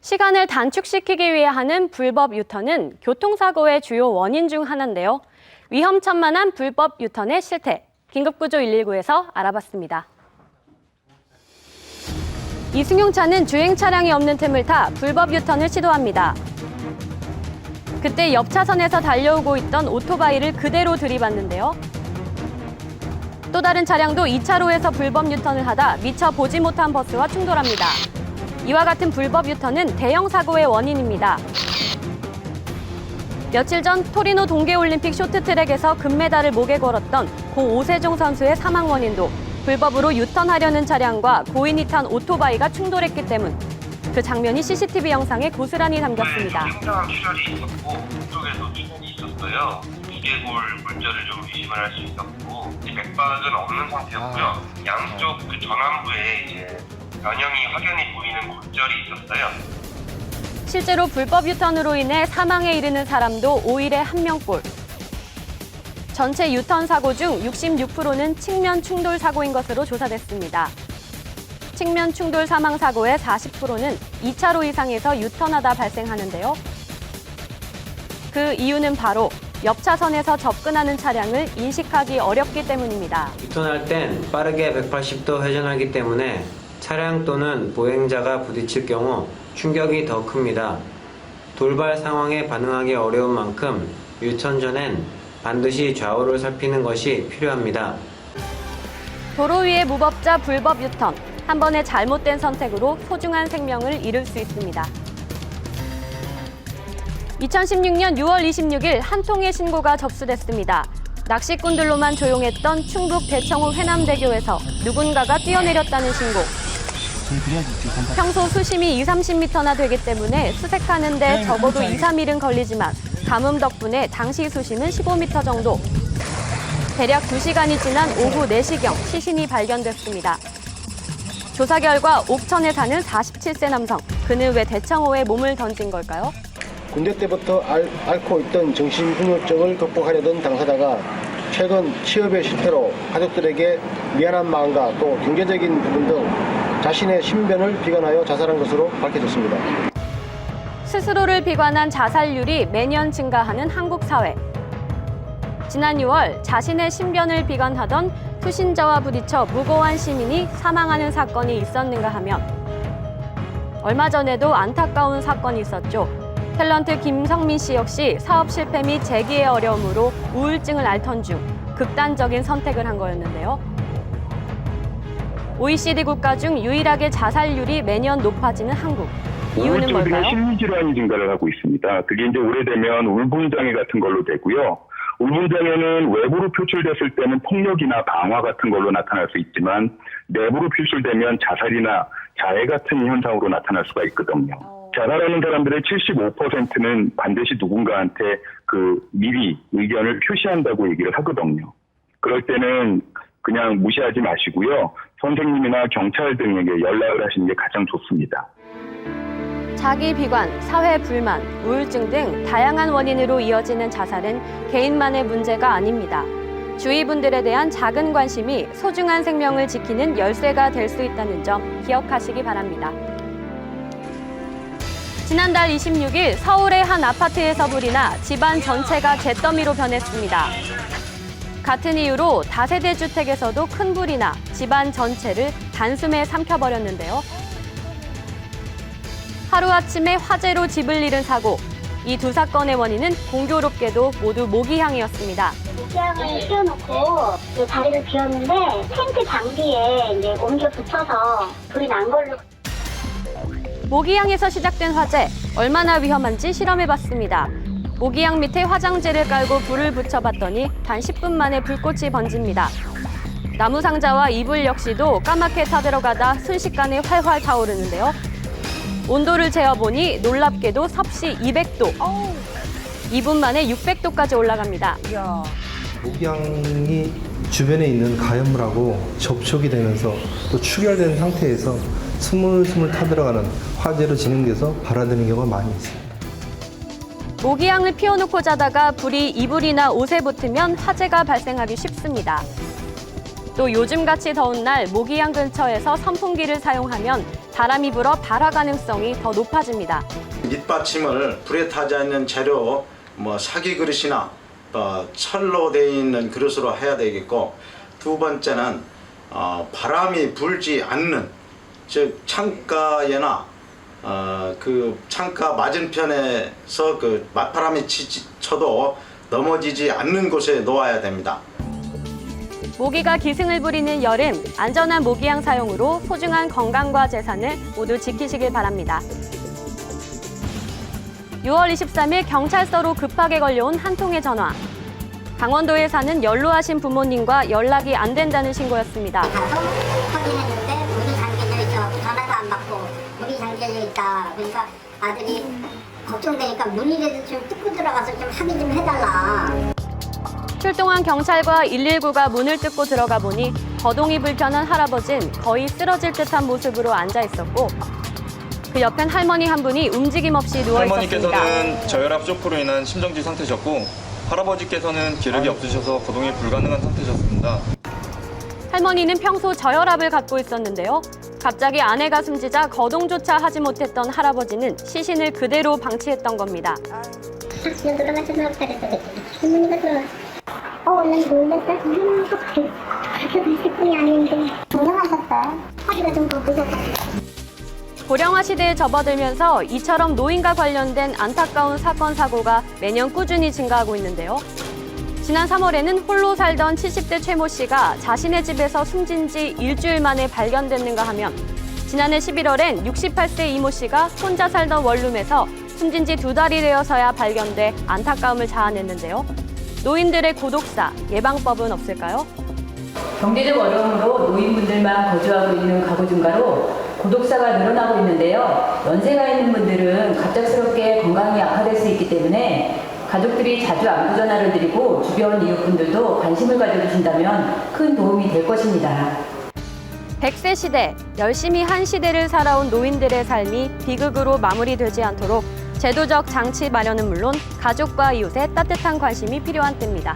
시간을 단축시키기 위해 하는 불법 유턴은 교통사고의 주요 원인 중 하나인데요. 위험천만한 불법 유턴의 실태, 긴급구조 119에서 알아봤습니다. 이승용차는 주행 차량이 없는 틈을 타 불법 유턴을 시도합니다. 그때 옆 차선에서 달려오고 있던 오토바이를 그대로 들이받는데요. 또 다른 차량도 2차로에서 불법 유턴을 하다 미처 보지 못한 버스와 충돌합니다. 이와 같은 불법 유턴은 대형 사고의 원인입니다. 며칠 전 토리노 동계올림픽 쇼트트랙에서 금메달을 목에 걸었던 고 오세종 선수의 사망 원인도 불법으로 유턴하려는 차량과 고인이 탄 오토바이가 충돌했기 때문. 그 장면이 CCTV 영상에 고스란히 담겼습니다. 굉장한 출혈이 있었고 쪽에도 출혈이 있었어요. 두개골 물절을 좀 의심을 할 수 있었고 맥박은 없는 상태였고요. 양쪽 그 전완부에 이제 변형이 확연히 보이는 골절이 있었어요. 실제로 불법 유턴으로 인해 사망에 이르는 사람도 5일에 1명꼴. 전체 유턴 사고 중 66%는 측면 충돌 사고인 것으로 조사됐습니다. 측면 충돌 사망 사고의 40%는 2차로 이상에서 유턴하다 발생하는데요. 그 이유는 바로 옆 차선에서 접근하는 차량을 인식하기 어렵기 때문입니다. 유턴할 땐 빠르게 180도 회전하기 때문에 차량 또는 보행자가 부딪힐 경우 충격이 더 큽니다. 돌발 상황에 반응하기 어려운 만큼 유턴 전엔 반드시 좌우를 살피는 것이 필요합니다. 도로 위의 무법자 불법 유턴. 한 번의 잘못된 선택으로 소중한 생명을 잃을 수 있습니다. 2016년 6월 26일 한 통의 신고가 접수됐습니다. 낚시꾼들로만 조용했던 충북 대청호 회남대교에서 누군가가 뛰어내렸다는 신고. 평소 수심이 20-30m나 되기 때문에 수색하는데 적어도 2-3일은 걸리지만 가뭄 덕분에 당시 수심은 15m 정도. 대략 2시간이 지난 오후 4시경 시신이 발견됐습니다. 조사 결과 옥천에 사는 47세 남성. 그는 왜 대청호에 몸을 던진 걸까요? 군대 때부터 앓고 있던 정신분열증을 극복하려던 당사자가 최근 취업의 실패로 가족들에게 미안한 마음과 또 경제적인 부분 등 자신의 신변을 비관하여 자살한 것으로 밝혀졌습니다. 스스로를 비관한 자살률이 매년 증가하는 한국 사회. 지난 6월 자신의 신변을 비관하던 투신자와 부딪혀 무고한 시민이 사망하는 사건이 있었는가 하면 얼마 전에도 안타까운 사건이 있었죠. 탤런트 김성민 씨 역시 사업 실패 및 재기의 어려움으로 우울증을 앓던 중 극단적인 선택을 한 거였는데요. OECD 국가 중 유일하게 자살률이 매년 높아지는 한국. 이유는 뭘까요? 우울증 심리질환이 증가를 하고 있습니다. 그게 이제 오래되면 울분장애 같은 걸로 되고요. 울분장애는 외부로 표출됐을 때는 폭력이나 방화 같은 걸로 나타날 수 있지만 내부로 표출되면 자살이나 자해 같은 현상으로 나타날 수가 있거든요. 자살하는 사람들의 75%는 반드시 누군가한테 미리 의견을 표시한다고 얘기를 하거든요. 그럴 때는 그냥 무시하지 마시고요. 선생님이나 경찰 등에게 연락을 하시는 게 가장 좋습니다. 자기 비관, 사회 불만, 우울증 등 다양한 원인으로 이어지는 자살은 개인만의 문제가 아닙니다. 주위 분들에 대한 작은 관심이 소중한 생명을 지키는 열쇠가 될 수 있다는 점 기억하시기 바랍니다. 지난달 26일 서울의 한 아파트에서 불이 나 집안 전체가 잿더미로 변했습니다. 같은 이유로 다세대 주택에서도 큰 불이 나 집안 전체를 단숨에 삼켜버렸는데요. 하루아침에 화재로 집을 잃은 사고. 이 두 사건의 원인은 공교롭게도 모두 모기향이었습니다. 모기향을 피워놓고 자리를 비웠는데 텐트 장비에 이제 옮겨 붙여서 불이 난 걸로. 모기향에서 시작된 화재. 얼마나 위험한지 실험해봤습니다. 모기향 밑에 화장지를 깔고 불을 붙여봤더니 단 10분 만에 불꽃이 번집니다. 나무 상자와 이불 역시도 까맣게 타들어가다 순식간에 활활 타오르는데요. 온도를 재어보니 놀랍게도 섭씨 200도. 2분 만에 600도까지 올라갑니다. 모기향이 주변에 있는 가연물하고 접촉이 되면서 또 축열된 상태에서 스물스물 타들어가는 화재로 진행돼서 발화되는 경우가 많이 있습니다. 모기향을 피워놓고 자다가 불이 이불이나 옷에 붙으면 화재가 발생하기 쉽습니다. 또 요즘같이 더운 날 모기향 근처에서 선풍기를 사용하면 바람이 불어 발화 가능성이 더 높아집니다. 밑받침을 불에 타지 않는 재료, 사기 그릇이나 철로 되어 있는 그릇으로 해야 되겠고, 두 번째는 바람이 불지 않는, 즉 창가에나 그 창가 맞은편에서 그 맞바람이 쳐도 넘어지지 않는 곳에 놓아야 됩니다. 모기가 기승을 부리는 여름, 안전한 모기향 사용으로 소중한 건강과 재산을 모두 지키시길 바랍니다. 6월 23일 경찰서로 급하게 걸려온 한 통의 전화. 강원도에 사는 연로하신 부모님과 연락이 안 된다는 신고였습니다. 가서 확인했는데 문이 잠겨져 있어. 전화도 안 받고 문이 잠겨져 있다. 그러니까 아들이 걱정되니까 문이라도 좀 뚫고 들어가서 좀 확인 좀 해달라. 출동한 경찰과 119가 문을 뜯고 들어가 보니 거동이 불편한 할아버지는 거의 쓰러질 듯한 모습으로 앉아 있었고, 그 옆엔 할머니 한 분이 움직임 없이 누워 있었습니다. 할머니께서는 저혈압 쇼크로 인한 심정지 상태셨고, 할아버지께서는 기력이 없으셔서 거동이 불가능한 상태셨습니다. 할머니는 평소 저혈압을 갖고 있었는데요. 갑자기 아내가 숨지자 거동조차 하지 못했던 할아버지는 시신을 그대로 방치했던 겁니다. 당신은 돌아가셔서 잘했어. 할머니가 돌아가셨어. 얼른 놀랐어. 그렇게 됐을 뿐이 아닌데. 동영하셨어요? 허리가 좀 굽으셨어요. 고령화 시대에 접어들면서 이처럼 노인과 관련된 안타까운 사건, 사고가 매년 꾸준히 증가하고 있는데요. 지난 3월에는 홀로 살던 70대 최 모 씨가 자신의 집에서 숨진 지 일주일 만에 발견됐는가 하면, 지난해 11월엔 68세 이 모 씨가 혼자 살던 원룸에서 숨진 지 2달이 되어서야 발견돼 안타까움을 자아냈는데요. 노인들의 고독사, 예방법은 없을까요? 경제적 어려움으로 노인분들만 거주하고 있는 가구 증가로 고독사가 늘어나고 있는데요. 연세가 있는 분들은 갑작스럽게 건강이 악화될 수 있기 때문에 가족들이 자주 안부 전화를 드리고 주변 이웃분들도 관심을 가져주신다면 큰 도움이 될 것입니다. 100세 시대, 열심히 한 시대를 살아온 노인들의 삶이 비극으로 마무리되지 않도록 제도적 장치 마련은 물론 가족과 이웃의 따뜻한 관심이 필요한 때입니다.